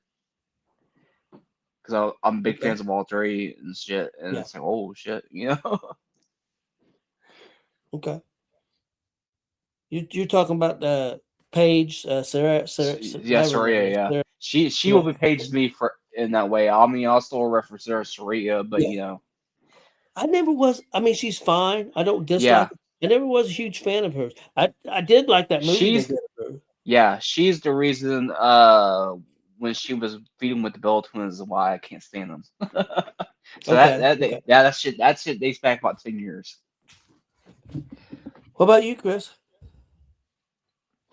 Because I'm big Okay. fans of all three and shit. And Yeah. it's like, oh shit, you know? Okay. You're talking about Paige, Sarah, Yes, whatever her Rhea, name is, yeah. Sarah. She Yeah. will be Paige to me for in that way. I mean, I'll still reference her as Rhea, but Yeah. you know. I never was. I mean, she's fine. I don't dislike Yeah. her. I never was a huge fan of hers. I did like that movie. She's they did Yeah, she's the reason. When she was feeding with the Bell Twins, is why I can't stand them. So Okay. Okay. that shit dates back about 10 years. What about you, Chris?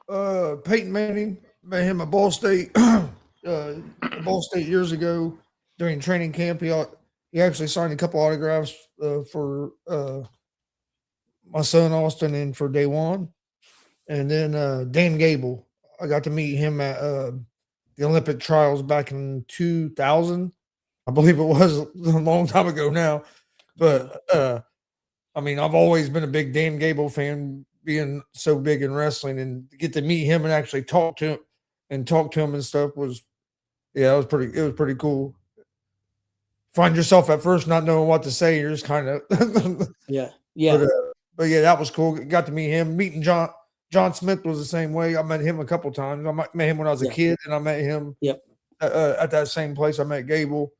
Peyton Manning, met him at Ball State, Ball State years ago during training camp. He actually signed a couple autographs for my son Austin and for Day One. And then Dan Gable, I got to meet him at the Olympic trials back in 2000. I believe it was a long time ago now. But I mean, I've always been a big Dan Gable fan, being so big in wrestling, and to get to meet him and actually talk to him and stuff was, yeah, it was pretty cool. Find yourself at first not knowing what to say. You're just kind of, Yeah. Yeah. but yeah, that was cool. Got to meet him. Meeting John Smith was the same way. I met him a couple times. Met him when I was a Yeah. kid, and I met him Yep. At that same place. I met Gable,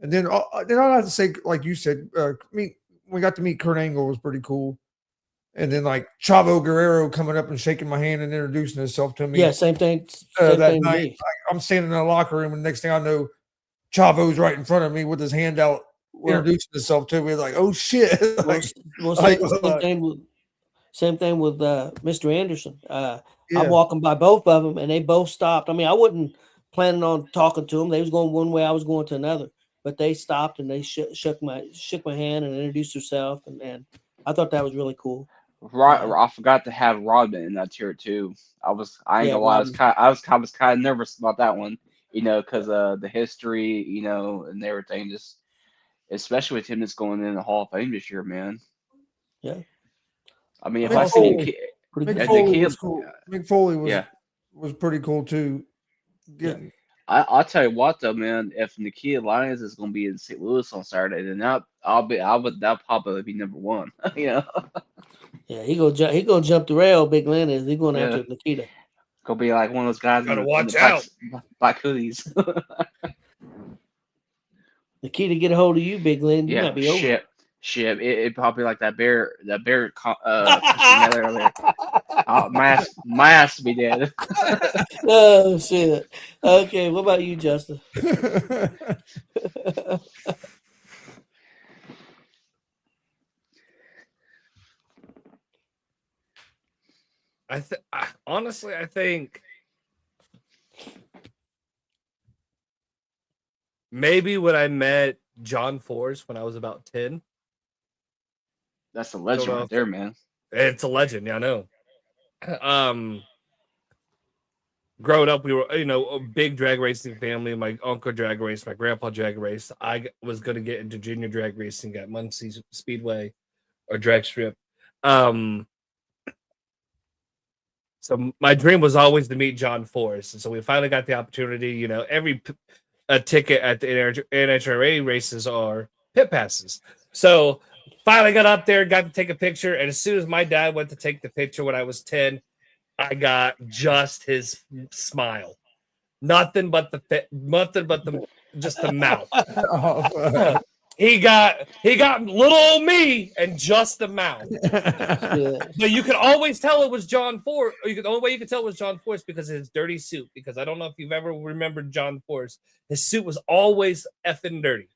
and then I have to say, like you said, we got to meet Kurt Angle was pretty cool, and then like Chavo Guerrero coming up and shaking my hand and introducing himself to me. Yeah. Same thing. Same that thing to night, me. I'm standing in the locker room, and next thing I know, Chavo's right in front of me with his hand out, Well, introducing himself to me. Like, oh shit! well, Like, well, like, same thing with Mr. Anderson. I'm yeah, walking by both of them, and they both stopped. I mean, I wasn't planning on talking to them. They was going one way, I was going to another. But they stopped and they shook my hand and introduced herself, and I thought that was really cool. Right, I forgot to have Rodman in that tier too. I ain't Yeah, gonna lie, Rodman. I was kind of nervous about that one, because the history, and everything. Just especially with him just going in the Hall of Fame this year, man. Yeah. I mean, if Mick I see Foley, Nikia, Pretty Mick good. Foley was cool. Mick Foley yeah, was pretty cool too. Getting I'll tell you what though, man. If Nikia Lyons is gonna be in St. Louis on Saturday, then that'll probably be number one. Yeah, he gonna jump the rail. Big Lynn is. He going Yeah. after Nikita. Gonna be like one of those guys Gotta in watch the out. black hoodies. Nikita get a hold of you, Big Lynn. You Yeah, might be over. shit. It probably like that bear Christian Miller earlier. My ass to be dead. Oh shit. Okay, what about you, Justin? Honestly, I think maybe when I met John Force when I was about 10. That's a legend Don't know right there, man. It's a legend, yeah, I know. Growing up, we were, a big drag racing family. My uncle drag raced, my grandpa drag raced. I was going to get into junior drag racing at Muncie Speedway or drag strip. So my dream was always to meet John Force. And so we finally got the opportunity. Every ticket at the NHRA races are pit passes. So finally got up there, got to take a picture. And as soon as my dad went to take the picture when I was 10, I got just his smile. Nothing but just the mouth. He got little old me and just the mouth. Yeah. But you could always tell it was John Force. The only way you could tell it was John Force because of his dirty suit. Because I don't know if you've ever remembered John Force. His suit was always effing dirty.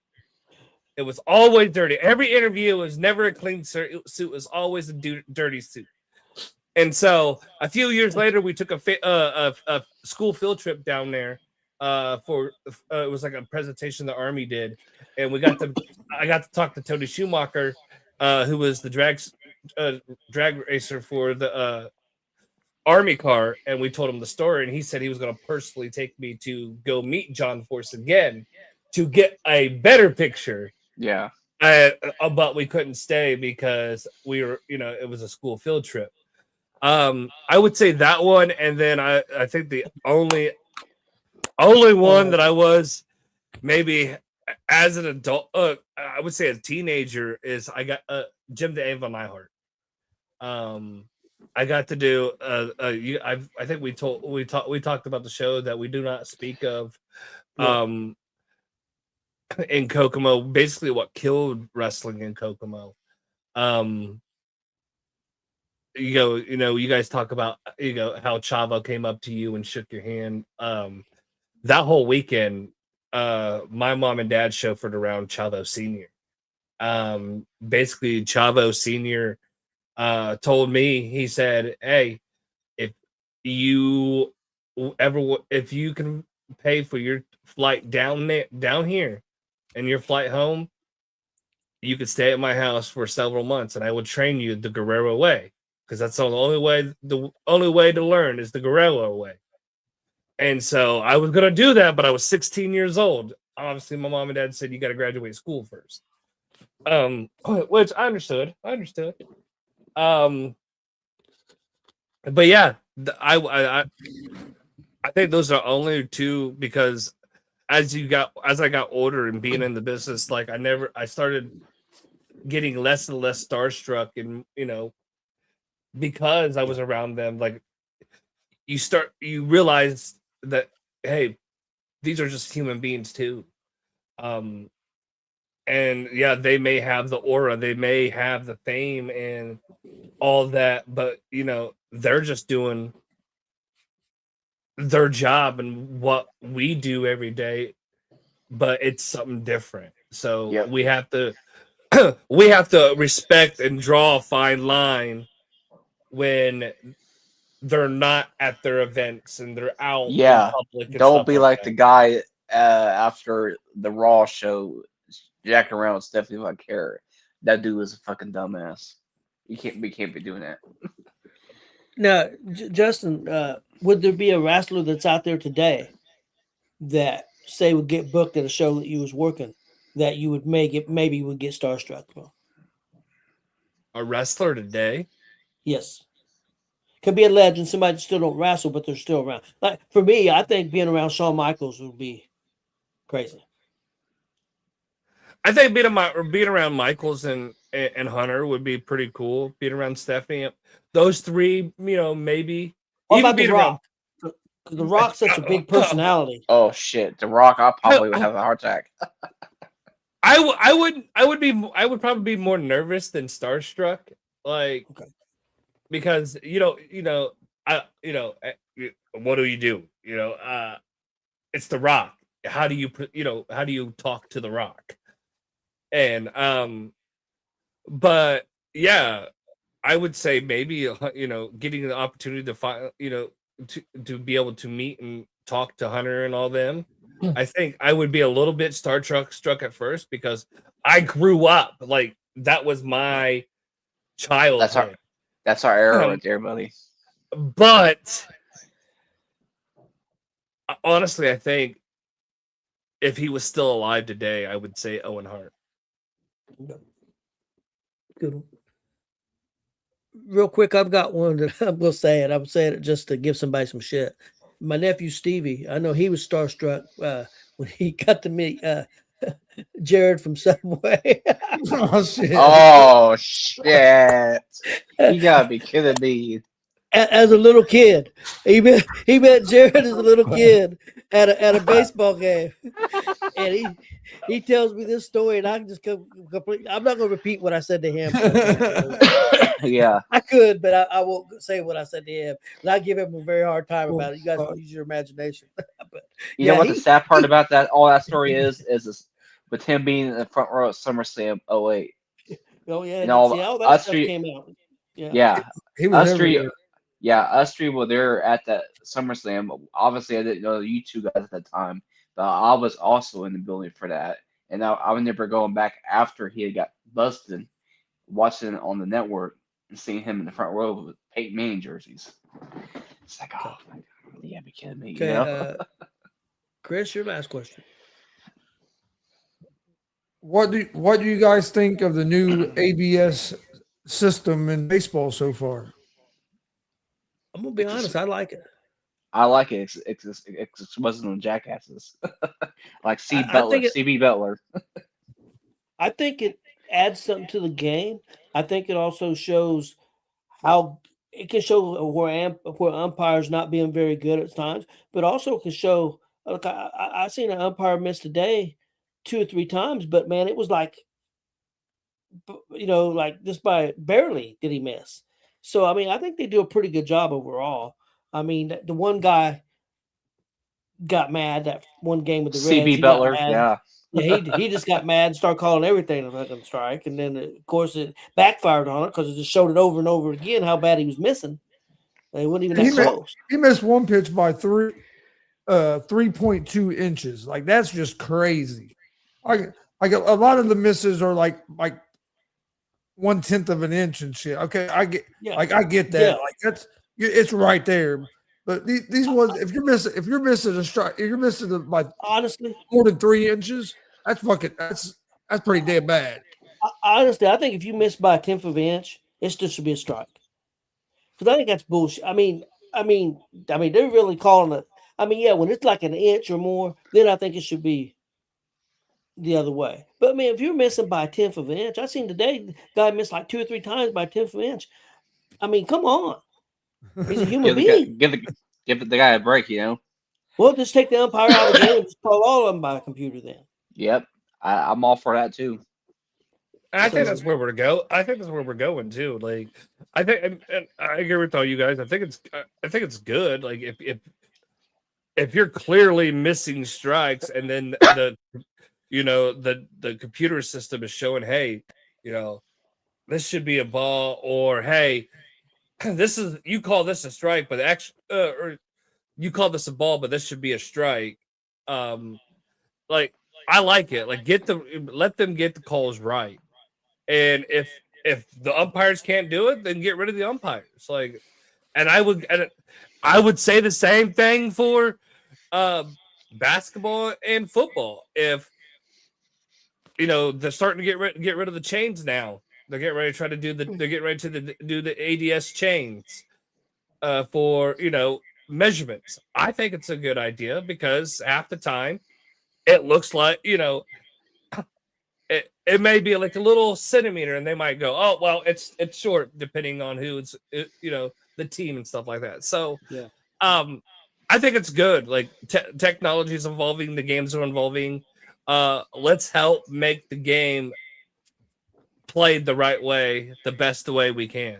It was always dirty. Every interview was never a clean suit. It was always a dirty suit. And so a few years later, we took a school field trip down there for it was like a presentation the Army did, and I got to talk to Tony Schumacher, who was the drag racer for the Army car, and we told him the story, and he said he was going to personally take me to go meet John Force again to get a better picture. Yeah. But we couldn't stay because we were, it was a school field trip. I would say that one, and then I think the only one that I was maybe as an adult, I would say a teenager is I got Jim the Avon Neihart. I got to do I think we talked about the show that we do not speak of in Kokomo, basically what killed wrestling in Kokomo. you guys talk about how Chavo came up to you and shook your hand. That whole weekend, my mom and dad chauffeured around Chavo Senior. Basically, Chavo Senior told me, he said, "Hey, if you if you can pay for your flight down here, and your flight home, you could stay at my house for several months, and I would train you the Guerrero way, because that's the only way. The only way to learn is the Guerrero way." And so I was gonna do that, but I was 16 years old. Obviously, my mom and dad said you got to graduate school first. Which I understood. But yeah, I think those are only two, because as I got older and being in the business, like I started getting less and less starstruck, and because I was around them, like you realize that, hey, these are just human beings too. And yeah, they may have the aura, they may have the fame and all that, but they're just doing their job and what we do every day, but it's something different. So Yep. we have to respect and draw a fine line when they're not at their events and they're out Yeah. in public and Don't stuff be like like that. the guy after the Raw show, jacking around with Stephanie McCarrett. That dude was a fucking dumbass. We can't be doing that. Now, Justin, would there be a wrestler that's out there today that say would get booked at a show that you was working that you would maybe would get starstruck from? A wrestler today? Yes. Could be a legend, somebody that still don't wrestle, but they're still around. Like for me, I think being around Shawn Michaels would be crazy. I think being around Michaels and Hunter would be pretty cool. Being around Stephanie, those three, maybe. What Even about being The Rock? The Rock's such a big personality. Oh shit, The Rock! I probably would have a heart attack. I would probably be more nervous than starstruck, like, Okay. because what do you do? It's The Rock. How do you talk to The Rock? And but yeah, I would say maybe getting the opportunity to find to be able to meet and talk to Hunter and all them. I think I would be a little bit struck at first, because I grew up like that was my childhood. That's our era right there, buddy. But honestly, I think if he was still alive today, I would say Owen Hart. Good one. Real quick, I've got one that I'm gonna say it. I'm saying it just to give somebody some shit. My nephew Stevie, I know he was starstruck when he got to meet Jared from Subway. Oh shit! Oh shit! You gotta be kidding me. As a little kid, he met Jared as a little kid at a baseball game, and he tells me this story, and I can just completely. I'm not gonna repeat what I said to him. Yeah. I could, but I won't say what I said to him. And I give him a very hard time about it. You guys can use your imagination. But You know what the sad part about all that story is with him being in the front row at SummerSlam 08. Oh yeah, And all that stuff came out. Yeah. He was Us three, everywhere. us three were there at that SummerSlam. Obviously, I didn't know you two guys at that time, but I was also in the building for that. And I remember going back after he had got busted, watching it on the network and seeing him in the front row with Peyton Manning jerseys. It's like, oh my God, you gotta be kidding me. Okay, Chris, your last question. What do you guys think of the new ABS system in baseball so far? I'm gonna be honest. I like it. I like it. It's wasn't on jackasses. Like CB Butler. I think it adds something to the game. I think it also shows how it can show where umpires not being very good at times, but also can show. Look, I seen an umpire miss today 2 or 3 times, but man, it was like, like just by barely did he miss. So I mean, I think they do a pretty good job overall. I mean, the one guy got mad that one game with the Reds. CB He got Butler, mad. yeah. Yeah, he just got mad and started calling everything a fucking strike, and then of course it backfired on it because it just showed it over and over again how bad he was missing. And he wasn't even He that missed, close. he missed one pitch by 3.2 inches. Like that's just crazy. Like a lot of the misses are like 1/10 of an inch and shit. Okay, I get Yeah, I get that. Yeah. Like it's right there. But these ones, if you're missing a strike, if you're missing it by honestly, more than 3 inches, that's pretty damn bad. honestly, I think if you miss by a 10th of an inch, it still should be a strike. Because I think that's bullshit. I mean, they're really calling it. I mean, yeah, when it's like an inch or more, then I think it should be the other way. But I mean, if you're missing by a 10th of an inch, I seen today guy missed like 2 or 3 times by a 10th of an inch. I mean, come on, he's a human being. Give the guy a break, you know. Well, just take the umpire out of the game and just call all of them by a computer then. Yep, I'm all for that too. And I think that's where we're going too. Like, I think, and I agree with all you guys. I think it's good. Like, if you're clearly missing strikes, and then the computer system is showing, hey, this should be a ball, or hey, you call this a strike, but actually, or you call this a ball, but this should be a strike. Like, I like it. Like, let them get the calls right. And if the umpires can't do it, then get rid of the umpires. Like, and I would say the same thing for basketball and football. If they're starting to get rid of the chains now. They're getting ready to try to do the ADS chains for measurements. I think it's a good idea because half the time it looks like it may be like a little centimeter, and they might go, oh well, it's short depending on who it's the team and stuff like that. So yeah, I think it's good. Like technology is evolving, the games are evolving. Let's help make the game played the right way, the best way we can.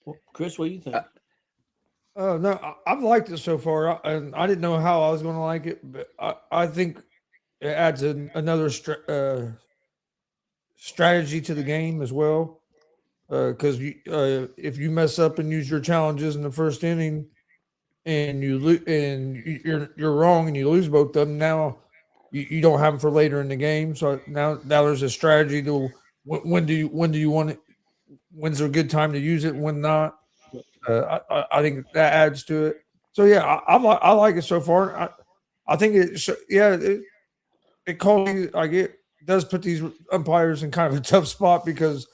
well, Chris, what do you think? No, I've liked it so far, and I didn't know how I was going to like it, but I think it adds another strategy to the game as well. Because if you mess up and use your challenges in the first inning, and you're wrong and you lose both of them, now you don't have them for later in the game. So now there's a strategy to when do you want it? When's a good time to use it? When not? I think that adds to it. So yeah, I like it so far. I think it calls you. Does put these umpires in kind of a tough spot because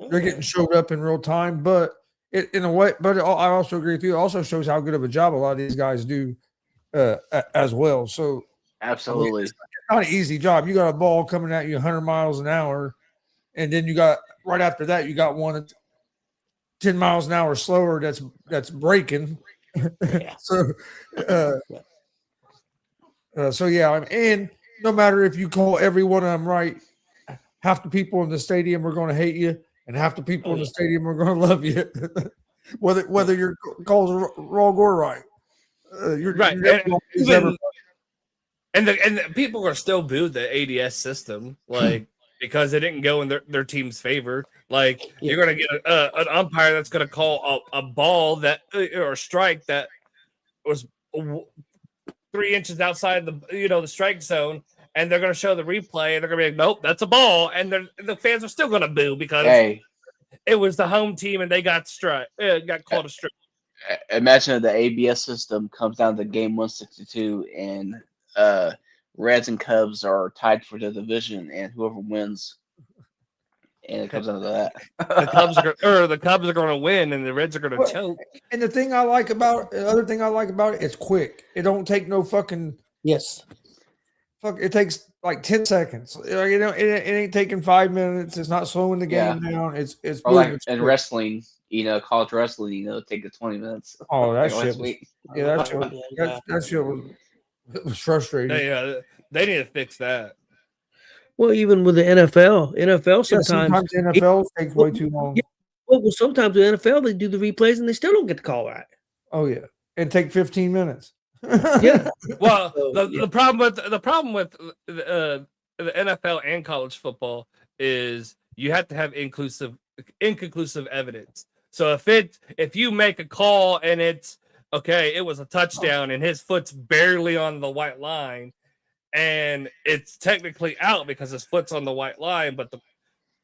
they're getting showed up in real time. But in a way, but I also agree with you. It also shows how good of a job a lot of these guys do as well. So absolutely, it's not an easy job. You got a ball coming at you 100 miles an hour, and then you got right after that you got one that's 10 miles an hour slower that's breaking. Yeah. So yeah, and no matter if you call every one of them right, half the people in the stadium are going to hate you, and half the people in the stadium are going to love you, whether your calls are wrong or right. You're right, you're and the people are still booed the ADS system, like because it didn't go in their team's favor. Like you're going to get an umpire that's going to call a ball that or a strike that was 3 inches outside the strike zone, and they're going to show the replay, and they're going to be like, nope, that's a ball, and the fans are still going to boo because it was the home team and they got called a strike. Imagine if the ABS system comes down to game 162 and Reds and Cubs are tied for the division, and whoever wins, and it comes down to that. the Cubs are going to win, and the Reds are going to choke. And the other thing I like about it, it's quick. It don't take no fucking Fuck, it takes like 10 seconds. It ain't taking 5 minutes. It's not slowing the game down. It's or like in wrestling, college wrestling, take 20 minutes. Oh, that shit that shit was frustrating. They need to fix that. Well, even with the NFL sometimes the NFL takes way too long. well, sometimes in the NFL they do the replays and they still don't get the call right. Oh yeah, and take 15 minutes. Yeah. Well, So, the problem with the NFL and college football is you have to have inconclusive evidence. So if you make a call and it's okay, it was a touchdown and his foot's barely on the white line, and it's technically out because his foot's on the white line, but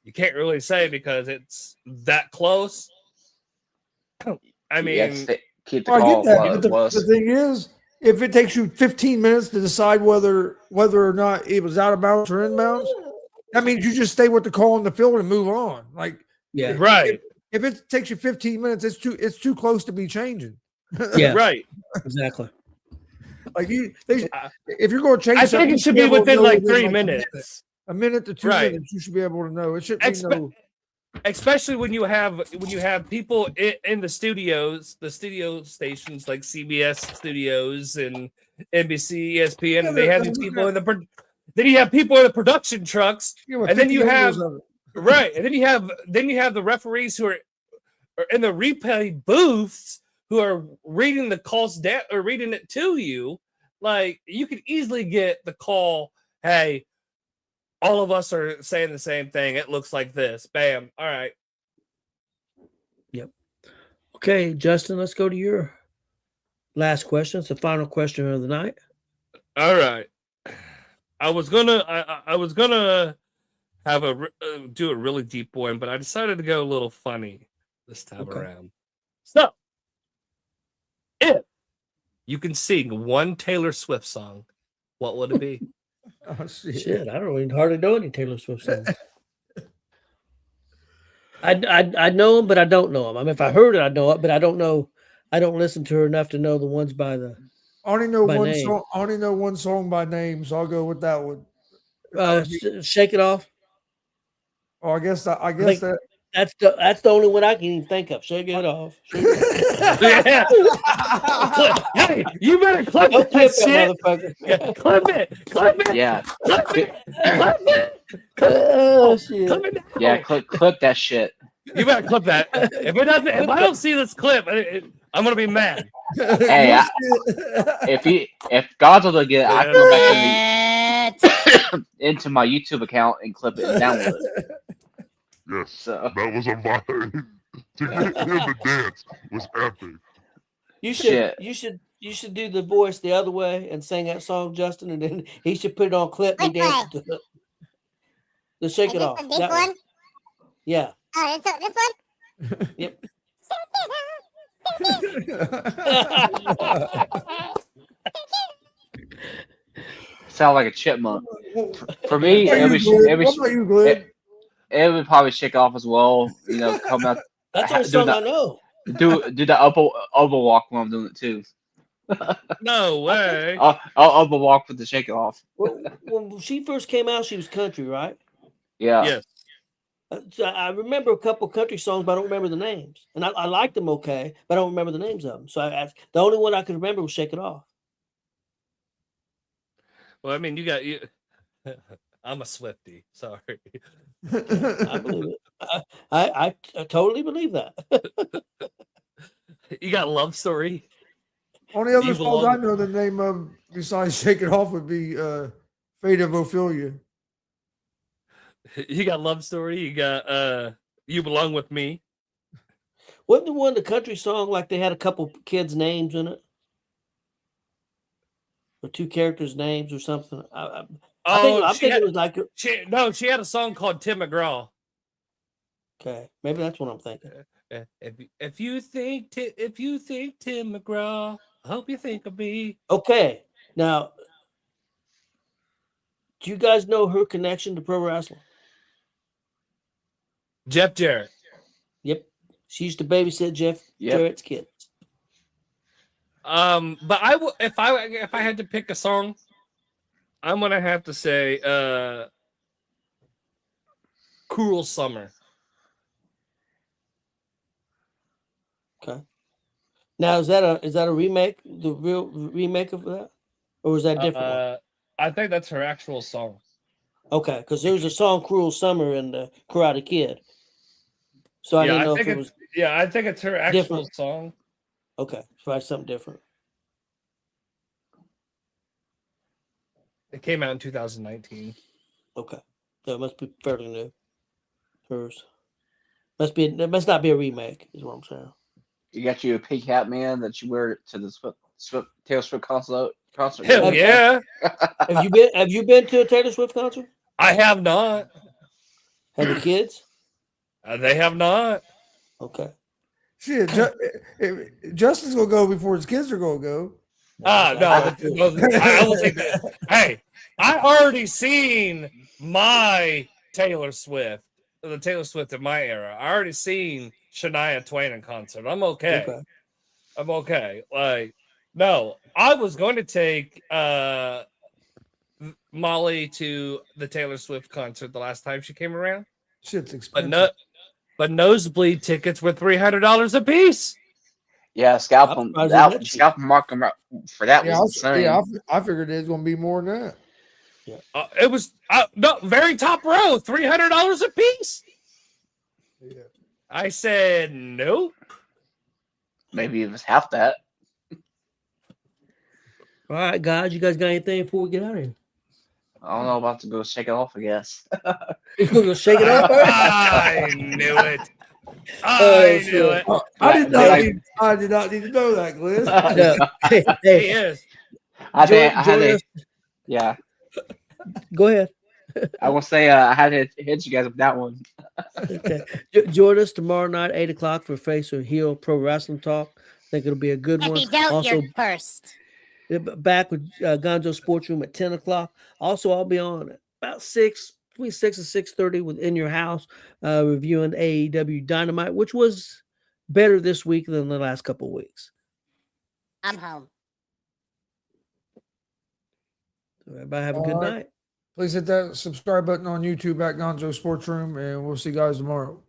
you can't really say because it's that close. I mean, keep the I call get that, what but it was. the thing is, if it takes you 15 minutes to decide whether or not it was out of bounds or in bounds, that means you just stay with the call on the field and move on. Like, yeah. right. If it takes you 15 minutes, it's too close to be changing. Yeah. Right. Exactly. Like if you're going to change, I think it should be within like 3 minutes. A minute to 2 Right. minutes, you should be able to know. It shouldn't be no. Especially when you have people in the studios, the studio stations like CBS Studios and NBC, ESPN, and they have these people then you have people in the production trucks, and then you have right, and then you have the referees who are in the replay booths who are reading the calls down or reading it to you. Like, you could easily get the call, hey, all of us are saying the same thing. It looks like this. Bam. All right. Yep. Okay, Justin, let's go to your last question. It's the final question of the night. All right. I was gonna have do a really deep one, but I decided to go a little funny this time around. So, if you can sing one Taylor Swift song, what would it be? Oh, shit, I don't even hardly know any Taylor Swift songs. I know them, but I don't know them. I mean, if I heard it, I know it, but I don't know. I don't listen to her enough to know the ones by the. I only know one name. song. I only know one song by name, so I'll go with that one. Shake It Off. Oh, I guess that. That's the only one I can even think of. Shake It Off. Shake it off. Hey, you better clip that shit. Yeah, clip it. Yeah. Clip it. Oh shit. Yeah, clip that shit. You better clip that. If I don't see this clip, I'm gonna be mad. Hey, if God's able to get it, I can go back into my YouTube account and clip it and download it. Yes, So. that was a vibe. To get him to dance was epic. You should do the voice the other way and sing that song, Justin, and then he should put it on clip and dance to it. The Shake It Off. This one? Yeah. Oh, this one? Yep. Sound like a chipmunk. For me, it would probably shake off as well. You know, come out. That's the song I know. Do the upper walk when I'm doing it too. No way. I'll upper walk with the shake it off. When she first came out, she was country, right? Yeah. Yes. So I remember a couple country songs, but I don't remember the names. And I liked them okay, but I don't remember the names of them. So the only one I could remember was Shake It Off. Well, I mean, I'm a Swiftie. Sorry. I believe it. I totally believe that. You got Love Story. Only other songs I know the name of besides Shake It Off would be Fate of Ophelia. You got Love Story. You got You Belong With Me. Wasn't the one the country song like they had a couple kids' names in it? Or two characters' names or something? I think it was like she had a song called Tim McGraw. Okay, maybe that's what I'm thinking. If you think Tim McGraw, I hope you think of me. Okay, now, do you guys know her connection to pro wrestling? Jeff Jarrett. Yep, she used to babysit Jeff Jarrett's kids. But if I had to pick a song, I'm gonna have to say Cruel Summer. Okay. Now is that a remake? The real remake of that, or is that a different one? I think that's her actual song. Okay, because there was a song "Cruel Summer" in the Karate Kid. So I Yeah, didn't I know think if it it's was yeah, I think it's her actual different. song. okay. So that's something different. It came out in 2019. Okay, so it must be fairly new. Hers it must not be a remake, is what I'm saying. You got you a pink hat, man, that you wear to the Taylor Swift concert. Hell Have- yeah. Have you been to a Taylor Swift concert? I have not. Have the kids? They have not. Okay. Shit, Justin's gonna go before his kids are gonna go. Ah, no, That's true. I will take that. Hey, I already seen my Taylor Swift, the Taylor Swift of my era. I already seen Shania Twain in concert. I'm okay. Okay. I'm okay. Like, no, I was going to take Molly to the Taylor Swift concert the last time she came around, Shit's but expensive. but nosebleed tickets were $300 a piece. Yeah, I'm scalping surprised they're that cheap. scalping market for that Yeah, was insane. I figured it was gonna be more than that. It was no very top row, $300 a piece. Yeah. I said nope. Maybe it was half that. All right, guys. You guys got anything before we get out of here? I don't know, about to go shake it off, I guess. You gonna shake it up? All right? I knew it. I knew shit. it. I did Like- not need to know that, Glenn. Yeah. Hey, He hey, is. join us. Yeah. Go ahead. I will say I had to hit you guys with that one. Okay. Join us tomorrow night, 8 o'clock for Face or Heel Pro Wrestling Talk. I think it'll be a good If one. you don't, Also, you're first. back with Gonzo Sports Room at 10 o'clock. Also, I'll be on about between 6 and 6:30 within your house, reviewing AEW Dynamite, which was better this week than the last couple of weeks. I'm home. So everybody have a good All right. night. Please hit that subscribe button on YouTube at Gonzo Sports Room, and we'll see you guys tomorrow.